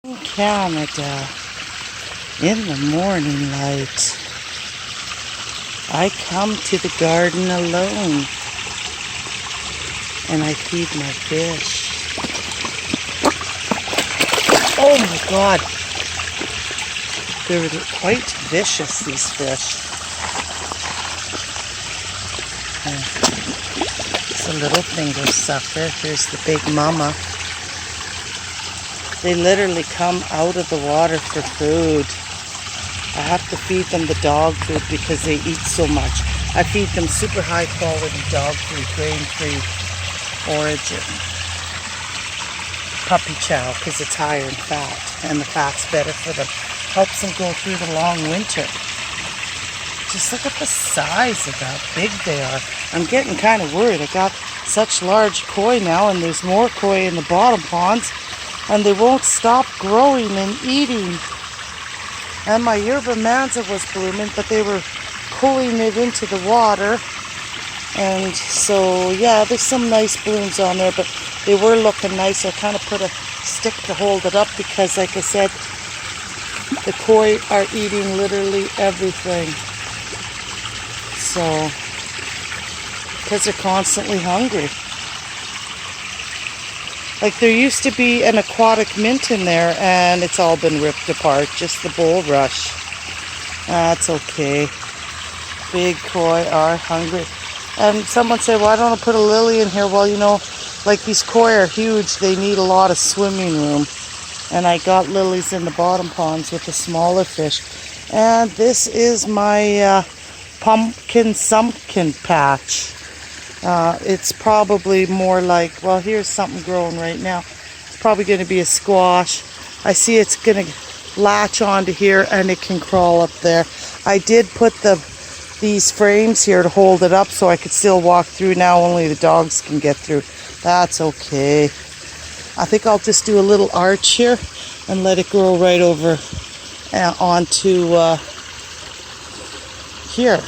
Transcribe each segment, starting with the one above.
Canada, in the morning light, I come to the garden alone and I feed my fish. Oh my God, they're quite vicious, these fish. It's a little finger sucker. Here's the big mama. They literally come out of the water for food. I have to feed them the dog food because they eat so much. I feed them super high quality dog food, grain-free origin. Puppy chow because it's higher in fat and the fat's better for them. Helps them go through the long winter. Just look at the size of how big they are. I'm getting kind of worried. I got such large koi now and there's more koi in the bottom ponds. And they won't stop growing and eating. And my yerba manza was blooming, but they were pulling it into the water. And so, yeah, there's some nice blooms on there, but they were looking nice. I kind of put a stick to hold it up because, like I said, the koi are eating literally everything. So, because they're constantly hungry. Like there used to be an aquatic mint in there and it's all been ripped apart, just the bulrush. That's okay. Big koi are hungry. And someone said, why don't I put a lily in here? Well, you know, like these koi are huge, they need a lot of swimming room. And I got lilies in the bottom ponds with the smaller fish. And this is my pumpkin sumpkin patch. It's probably more like, well, here's something growing right now. It's probably going to be a squash. I see it's going to latch onto here and it can crawl up there. I did put these frames here to hold it up so I could still walk through. Now only the dogs can get through. That's okay. I think I'll just do a little arch here and let it grow right over onto here.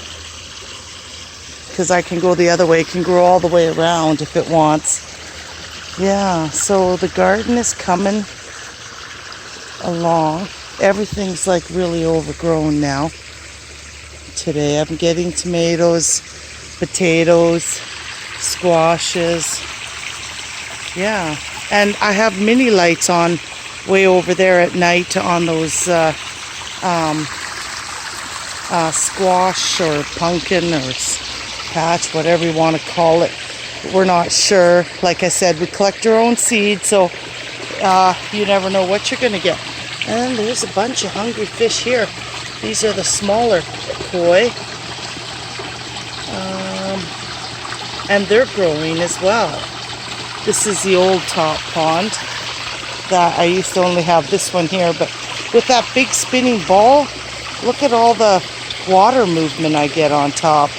Because I can go the other way. It can grow all the way around if it wants. Yeah, so the garden is coming along. Everything's like really overgrown now. Today I'm getting tomatoes, potatoes, squashes. Yeah, and I have mini lights on way over there at night on those squash or pumpkin or patch, whatever you want to call it. We're not sure. Like I said, we collect our own seed, so you never know what you're going to get. And there's a bunch of hungry fish here. These are the smaller koi. And they're growing as well. This is the old top pond that I used to only have this one here, but with that big spinning ball, look at all the water movement I get on top.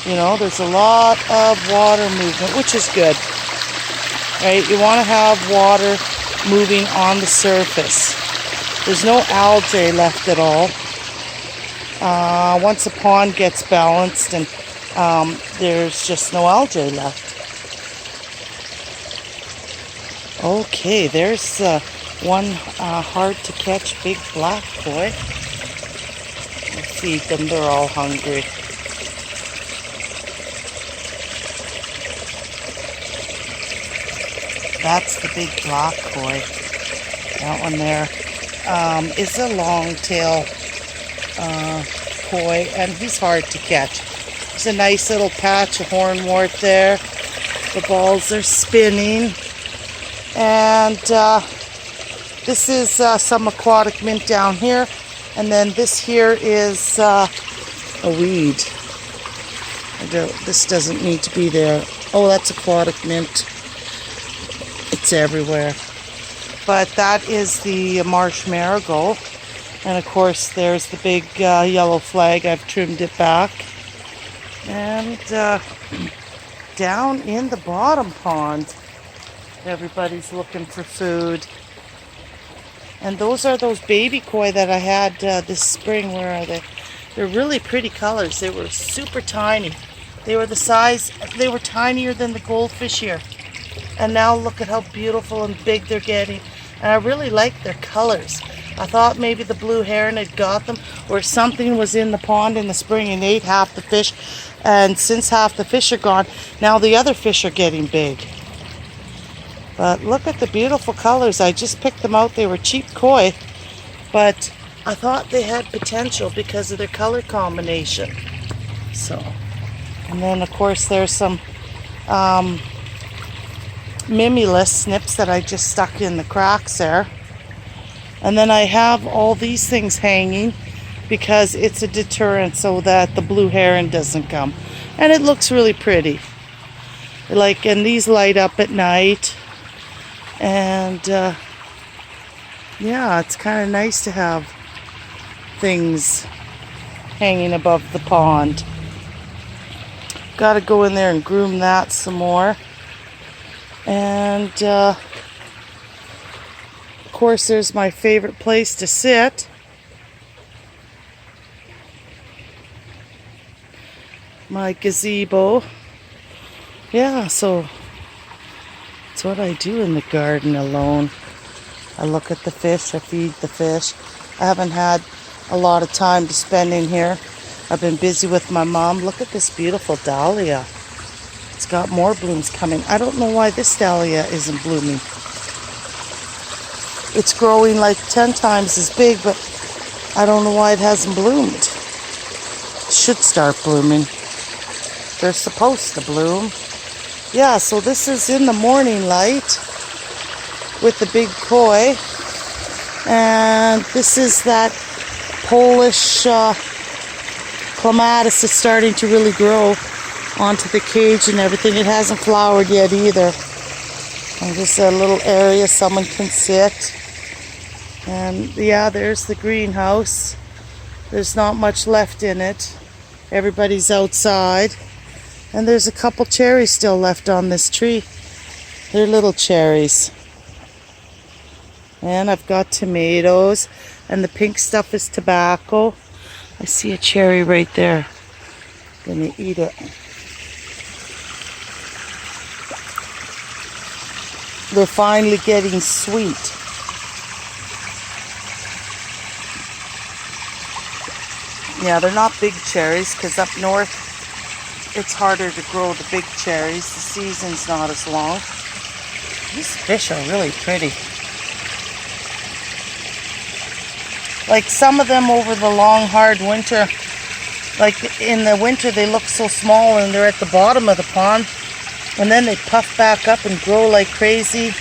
You know, there's a lot of water movement, which is good, right? You want to have water moving on the surface. There's no algae left at all. Once a pond gets balanced and there's just no algae left. Okay, there's one hard to catch big black koi. Feed them, they're all hungry. That's the big black koi. That one there is a long-tail koi, and he's hard to catch. There's a nice little patch of hornwort there. The balls are spinning. And this is some aquatic mint down here. And then this here is a weed. This doesn't need to be there. Oh, that's aquatic mint. It's everywhere. But that is the marsh marigold. And of course there's the big yellow flag. I've trimmed it back. And down in the bottom pond, everybody's looking for food. And those are those baby koi that I had this spring. Where are they? They're really pretty colors. They were super tiny. They were the size, they were tinier than the goldfish here. And now look at how beautiful and big they're getting. And I really like their colors. I thought maybe the blue heron had got them, or something was in the pond in the spring and ate half the fish. And since half the fish are gone, now the other fish are getting big. But look at the beautiful colors. I just picked them out. They were cheap koi, but I thought they had potential because of their color combination. So, and then of course there's some mimulus snips that I just stuck in the cracks there. And then I have all these things hanging because it's a deterrent so that the blue heron doesn't come. And it looks really pretty. Like, and these light up at night. And yeah, it's kind of nice to have things hanging above the pond. Got to go in there and groom that some more. And of course there's my favorite place to sit. My gazebo. Yeah, so it's what I do in the garden alone. I look at the fish, I feed the fish. I haven't had a lot of time to spend in here. I've been busy with my mom. Look at this beautiful dahlia. It's got more blooms coming. I don't know why this dahlia isn't blooming. It's growing like 10 times as big, but I don't know why it hasn't bloomed. It should start blooming. They're supposed to bloom. Yeah, so this is in the morning light with the big koi. And this is that Polish clematis is starting to really grow onto the cage and everything. It hasn't flowered yet either. And just a little area someone can sit. And yeah, there's the greenhouse. There's not much left in it. Everybody's outside. And there's a couple cherries still left on this tree. They're little cherries. And I've got tomatoes. And the pink stuff is tobacco. I see a cherry right there. Gonna eat it. They're finally getting sweet. Yeah, they're not big cherries because up north it's harder to grow the big cherries. The season's not as long. These fish are really pretty. Like some of them over the long hard winter, like in the winter they look so small and they're at the bottom of the pond, and then they puff back up and grow like crazy